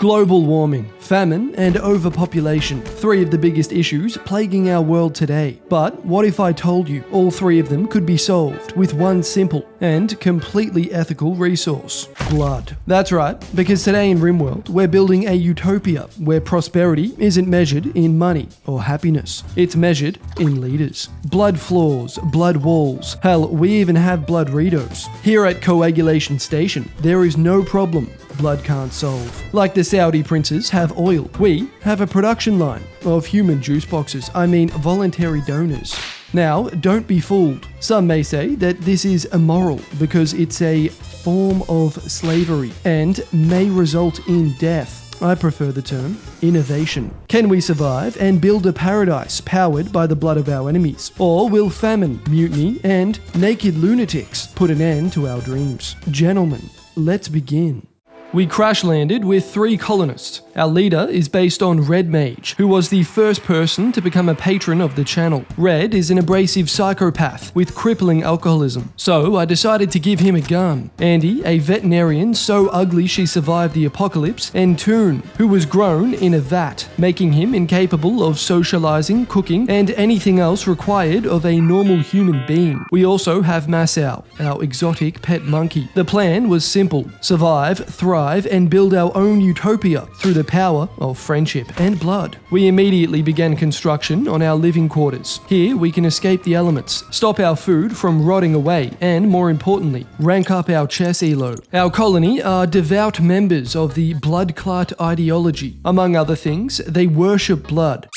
Global warming, famine, and overpopulation. 3 of the biggest issues plaguing our world today. But what if I told you all 3 of them could be solved with one simple and completely ethical resource? Blood. That's right, because today in RimWorld, we're building a utopia where prosperity isn't measured in money or happiness. It's measured in leaders. Blood floors, blood walls. Hell, we even have blood redos. Here at Coagulation Station, there is no problem blood can't solve. Like the Saudi princes have oil, we have a production line of human juice boxes, voluntary donors. Now, don't be fooled. Some may say that this is immoral because it's a form of slavery and may result in death. I prefer the term innovation. Can we survive and build a paradise powered by the blood of our enemies? Or will famine, mutiny, and naked lunatics put an end to our dreams? Gentlemen, let's begin. We crash landed with 3 colonists. Our leader is based on Red Mage, who was the first person to become a patron of the channel. Red is an abrasive psychopath with crippling alcoholism, so I decided to give him a gun. Andy, a veterinarian so ugly she survived the apocalypse, and Toon, who was grown in a vat, making him incapable of socializing, cooking, and anything else required of a normal human being. We also have Masao, our exotic pet monkey. The plan was simple: survive, thrive, and build our own utopia through the power of friendship and blood. We immediately began construction on our living quarters. Here we can escape the elements, stop our food from rotting away, and more importantly, rank up our chess elo. Our colony are devout members of the blood clot ideology. Among other things, they worship blood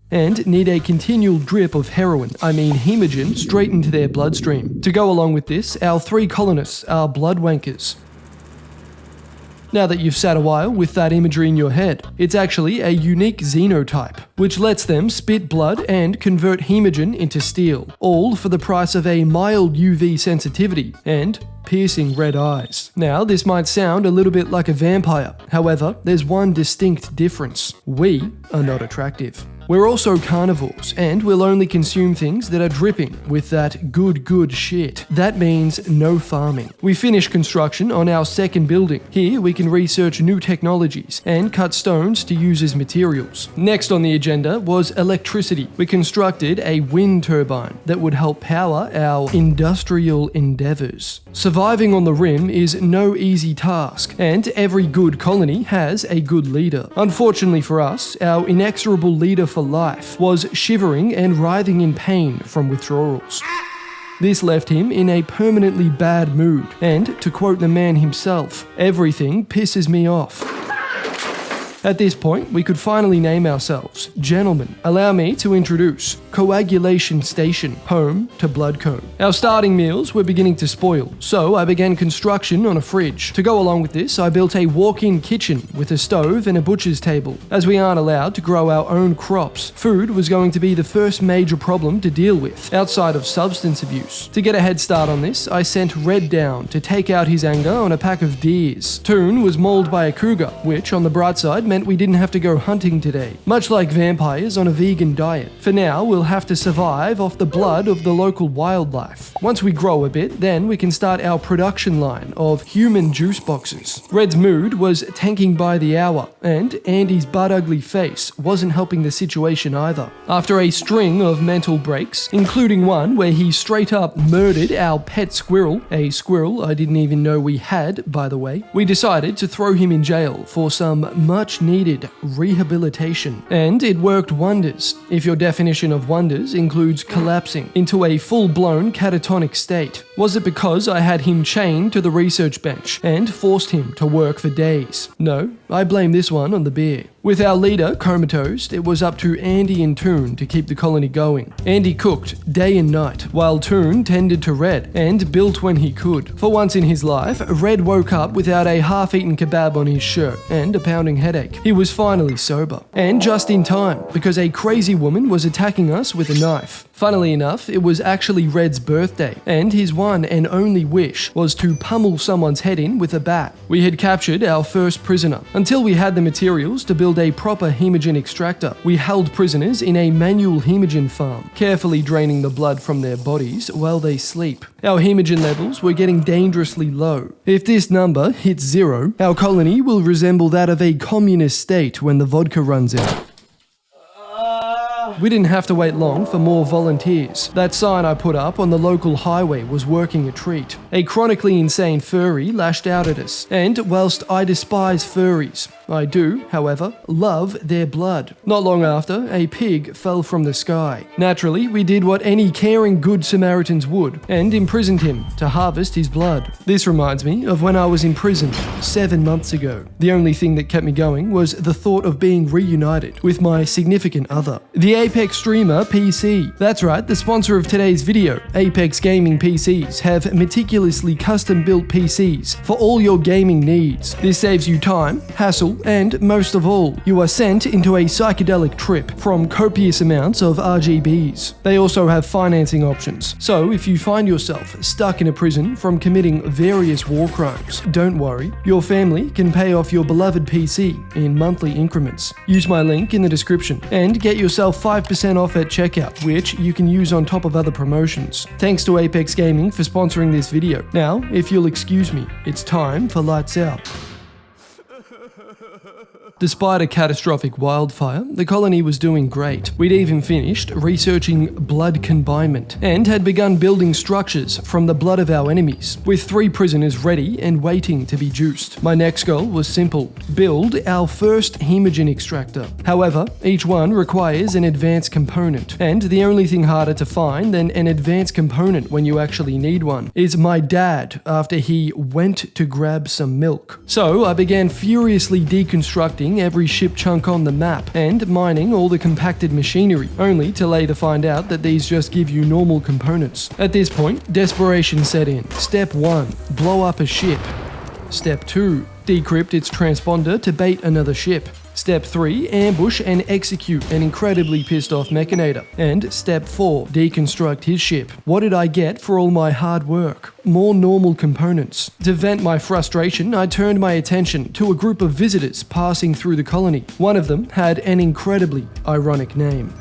and need a continual drip of heroin, hemogen, straight into their bloodstream. To go along with this, our 3 colonists are blood wankers. Now that you've sat a while with that imagery in your head, it's actually a unique xenotype, which lets them spit blood and convert hemogen into steel, all for the price of a mild UV sensitivity and piercing red eyes. Now, this might sound a little bit like a vampire. However, there's one distinct difference. We are not attractive. We're also carnivores, and we'll only consume things that are dripping with that good shit. That means no farming. We finished construction on our 2nd building. Here we can research new technologies and cut stones to use as materials. Next on the agenda was electricity. We constructed a wind turbine that would help power our industrial endeavors. Surviving on the rim is no easy task, and every good colony has a good leader. Unfortunately for us, our inexorable leader for life was shivering and writhing in pain from withdrawals. This left him in a permanently bad mood, and to quote the man himself, "Everything pisses me off." At this point, we could finally name ourselves. Gentlemen, allow me to introduce Coagulation Station, home to Bloodcomb. Our starting meals were beginning to spoil, so I began construction on a fridge. To go along with this, I built a walk-in kitchen with a stove and a butcher's table. As we aren't allowed to grow our own crops, food was going to be the first major problem to deal with, outside of substance abuse. To get a head start on this, I sent Red down to take out his anger on a pack of deers. Toon was mauled by a cougar, which, on the bright side, meant we didn't have to go hunting today. Much like vampires on a vegan diet. For now, we'll have to survive off the blood of the local wildlife. Once we grow a bit, then we can start our production line of human juice boxes. Red's mood was tanking by the hour, and Andy's butt-ugly face wasn't helping the situation either. After a string of mental breaks, including one where he straight up murdered our pet squirrel, a squirrel I didn't even know we had, by the way, we decided to throw him in jail for some much-needed rehabilitation. And it worked wonders, if your definition of wonders includes collapsing into a full-blown catatonic state. Was it because I had him chained to the research bench and forced him to work for days? No, I blame this one on the beer. With our leader comatose, it was up to Andy and Toon to keep the colony going. Andy cooked day and night, while Toon tended to Red and built when he could. For once in his life, Red woke up without a half-eaten kebab on his shirt and a pounding headache. He was finally sober. And just in time, because a crazy woman was attacking us with a knife. Funnily enough, it was actually Red's birthday, and his one and only wish was to pummel someone's head in with a bat. We had captured our first prisoner. Until we had the materials to build a proper hemogen extractor, we held prisoners in a manual hemogen farm, carefully draining the blood from their bodies while they sleep. Our hemogen levels were getting dangerously low. If this number hits 0, our colony will resemble that of a communist state when the vodka runs out. We didn't have to wait long for more volunteers. That sign I put up on the local highway was working a treat. A chronically insane furry lashed out at us, and whilst I despise furries, I do, however, love their blood. Not long after, a pig fell from the sky. Naturally, we did what any caring good Samaritans would, and imprisoned him to harvest his blood. This reminds me of when I was in prison 7 months ago. The only thing that kept me going was the thought of being reunited with my significant other. The Apex Streamer PC. That's right, the sponsor of today's video. Apex Gaming PCs have meticulously custom-built PCs for all your gaming needs. This saves you time, hassle, and most of all, you are sent into a psychedelic trip from copious amounts of RGBs. They also have financing options, so if you find yourself stuck in a prison from committing various war crimes, don't worry, your family can pay off your beloved PC in monthly increments. Use my link in the description and get yourself 5% off at checkout, which you can use on top of other promotions. Thanks to Apex Gaming for sponsoring this video. Now, if you'll excuse me, it's time for Lights Out. Despite a catastrophic wildfire, the colony was doing great. We'd even finished researching blood conbinement and had begun building structures from the blood of our enemies, with 3 prisoners ready and waiting to be juiced. My next goal was simple: build our first hemogen extractor. However, each one requires an advanced component, and the only thing harder to find than an advanced component when you actually need one is my dad after he went to grab some milk. So I began furiously deconstructing every ship chunk on the map and mining all the compacted machinery, only to later find out that these just give you normal components. At this point, desperation set in. Step 1, blow up a ship. Step 2, decrypt its transponder to bait another ship. Step 3, ambush and execute an incredibly pissed off Mechanator. And Step 4, deconstruct his ship. What did I get for all my hard work? More normal components. To vent my frustration, I turned my attention to a group of visitors passing through the colony. One of them had an incredibly ironic name.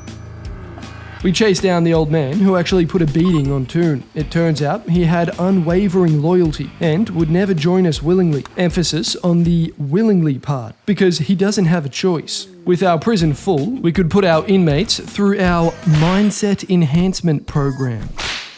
We chased down the old man who actually put a beating on Toon. It turns out he had unwavering loyalty and would never join us willingly. Emphasis on the willingly part, because he doesn't have a choice. With our prison full, we could put our inmates through our mindset enhancement program.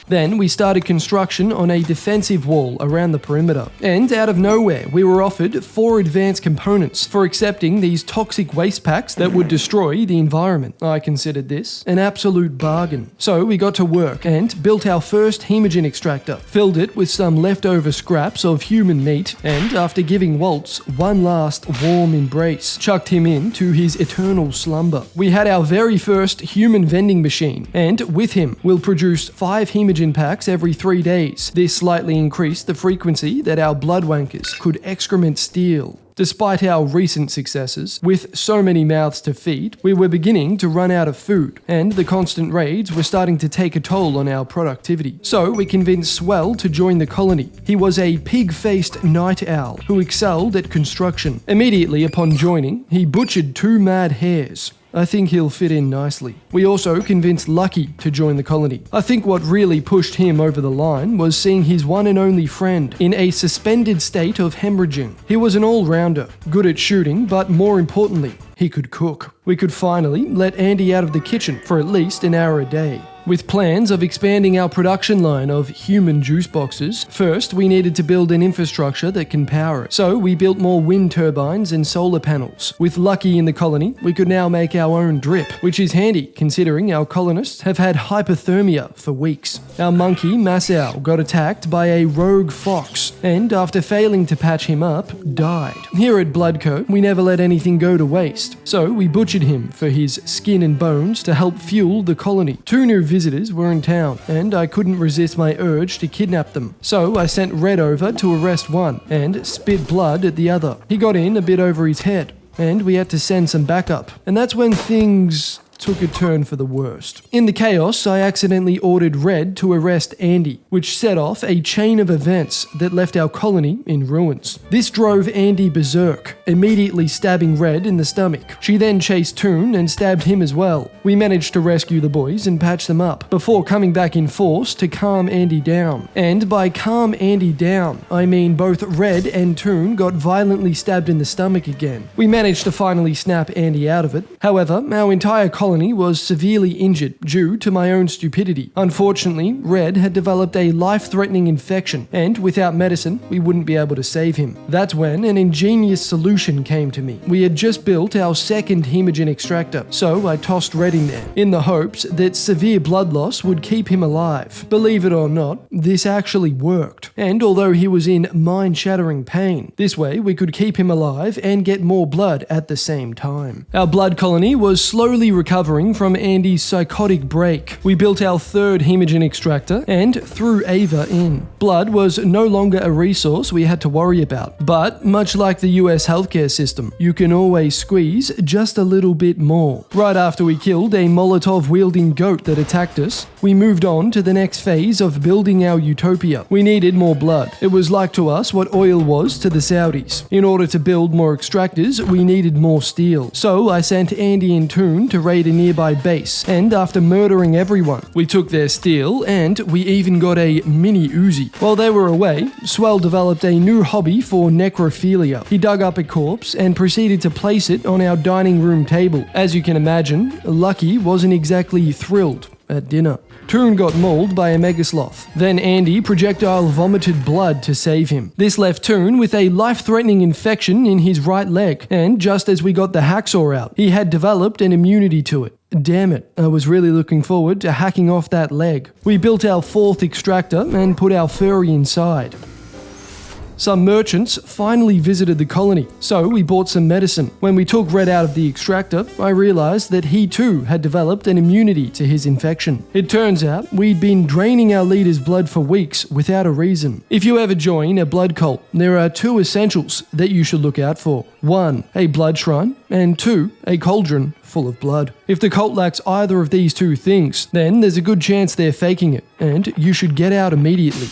Then we started construction on a defensive wall around the perimeter. And out of nowhere, we were offered 4 advanced components for accepting these toxic waste packs that would destroy the environment. I considered this an absolute bargain. So we got to work and built our first hemogen extractor, filled it with some leftover scraps of human meat, and after giving Waltz one last warm embrace, chucked him into his eternal slumber. We had our very first human vending machine, and with him, we'll produce 5 hemogen packs every 3 days. This slightly increased the frequency that our blood wankers could excrement steal. Despite our recent successes, with so many mouths to feed, we were beginning to run out of food, and the constant raids were starting to take a toll on our productivity. So we convinced Swell to join the colony. He was a pig-faced night owl who excelled at construction. Immediately upon joining, he butchered 2 mad hares. I think he'll fit in nicely. We also convinced Lucky to join the colony. I think what really pushed him over the line was seeing his one and only friend in a suspended state of hemorrhaging. He was an all-rounder, good at shooting, but more importantly, he could cook. We could finally let Andy out of the kitchen for at least an hour a day. With plans of expanding our production line of human juice boxes, first we needed to build an infrastructure that can power it. So we built more wind turbines and solar panels. With Lucky in the colony, we could now make our own drip, which is handy considering our colonists have had hypothermia for weeks. Our monkey, Massow, got attacked by a rogue fox, and after failing to patch him up, died. Here at Bloodco, we never let anything go to waste, so we butchered him for his skin and bones to help fuel the colony. 2 new visitors were in town, and I couldn't resist my urge to kidnap them. So I sent Red over to arrest one and spit blood at the other. He got in a bit over his head, and we had to send some backup. And that's when things took a turn for the worst. In the chaos, I accidentally ordered Red to arrest Andy, which set off a chain of events that left our colony in ruins. This drove Andy berserk, immediately stabbing Red in the stomach. She then chased Toon and stabbed him as well. We managed to rescue the boys and patch them up, before coming back in force to calm Andy down. And by calm Andy down, I mean both Red and Toon got violently stabbed in the stomach again. We managed to finally snap Andy out of it. However, our entire colony was severely injured due to my own stupidity. Unfortunately, Red had developed a life-threatening infection, and without medicine, we wouldn't be able to save him. That's when an ingenious solution came to me. We had just built our second hemogen extractor, so I tossed Red in there, in the hopes that severe blood loss would keep him alive. Believe it or not, this actually worked. And although he was in mind-shattering pain, this way we could keep him alive and get more blood at the same time. Our blood colony was slowly recovering from Andy's psychotic break. We built our third hemogen extractor and threw Ava in. Blood was no longer a resource we had to worry about, but much like the US healthcare system, you can always squeeze just a little bit more. Right after we killed a Molotov-wielding goat that attacked us, we moved on to the next phase of building our utopia. We needed more blood. It was like to us what oil was to the Saudis. In order to build more extractors, we needed more steel. So I sent Andy and Toon to raid a nearby base, and after murdering everyone, we took their steel and we even got a mini Uzi. While they were away, Swell developed a new hobby for necrophilia. He dug up a corpse and proceeded to place it on our dining room table. As you can imagine, Lucky wasn't exactly thrilled at dinner. Toon got mauled by a megasloth. Then Andy projectile vomited blood to save him. This left Toon with a life-threatening infection in his right leg, and just as we got the hacksaw out, he had developed an immunity to it. Damn it, I was really looking forward to hacking off that leg. We built our fourth extractor and put our furry inside. Some merchants finally visited the colony, so we bought some medicine. When we took Red out of the extractor, I realized that he too had developed an immunity to his infection. It turns out we'd been draining our leader's blood for weeks without a reason. If you ever join a blood cult, there are two essentials that you should look out for. 1, a blood shrine, and 2, a cauldron full of blood. If the cult lacks either of these two things, then there's a good chance they're faking it, and you should get out immediately.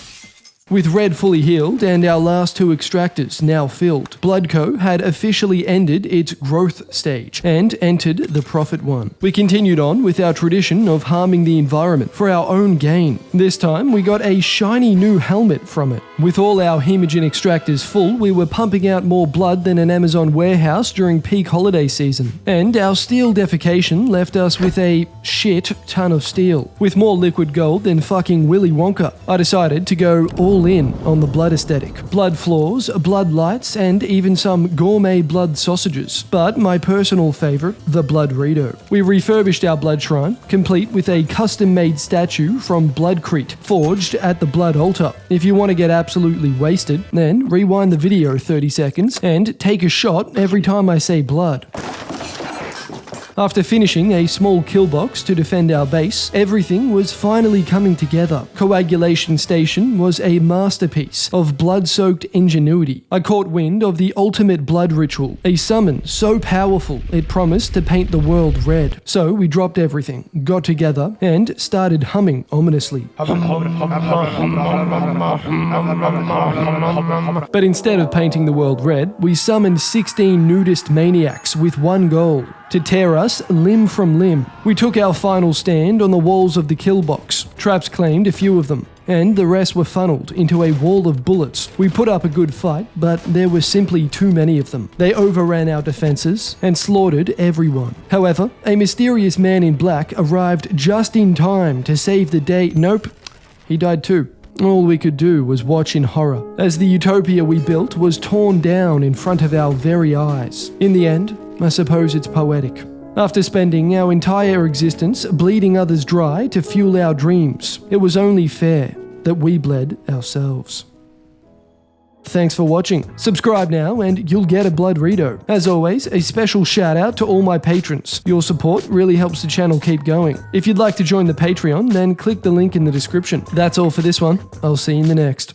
With Red fully healed and our last two extractors now filled, Bloodco had officially ended its growth stage and entered the Profit One. We continued on with our tradition of harming the environment for our own gain. This time we got a shiny new helmet from it. With all our hemogen extractors full, we were pumping out more blood than an Amazon warehouse during peak holiday season. And our steel defecation left us with a shit ton of steel. With more liquid gold than fucking Willy Wonka, I decided to go all in on the blood aesthetic. Blood floors, blood lights, and even some gourmet blood sausages. But my personal favorite, the Blood Rito. We refurbished our blood shrine, complete with a custom-made statue from Bloodcrete, forged at the blood altar. If you want to get absolutely wasted, then rewind the video 30 seconds and take a shot every time I say blood. After finishing a small kill box to defend our base, everything was finally coming together. Coagulation Station was a masterpiece of blood-soaked ingenuity. I caught wind of the ultimate blood ritual, a summon so powerful it promised to paint the world red. So we dropped everything, got together, and started humming ominously. But instead of painting the world red, we summoned 16 nudist maniacs with one goal: to tear us limb from limb. We took our final stand on the walls of the kill box. Traps claimed a few of them, and the rest were funneled into a wall of bullets. We put up a good fight, but there were simply too many of them. They overran our defenses and slaughtered everyone. However, a mysterious man in black arrived just in time to save the day. Nope, he died too. All we could do was watch in horror as the utopia we built was torn down in front of our very eyes. In the end, I suppose it's poetic. After spending our entire existence bleeding others dry to fuel our dreams, it was only fair that we bled ourselves. Thanks for watching. Subscribe now and you'll get a Blood Rito. As always, a special shout out to all my patrons. Your support really helps the channel keep going. If you'd like to join the Patreon, then click the link in the description. That's all for this one. I'll see you in the next.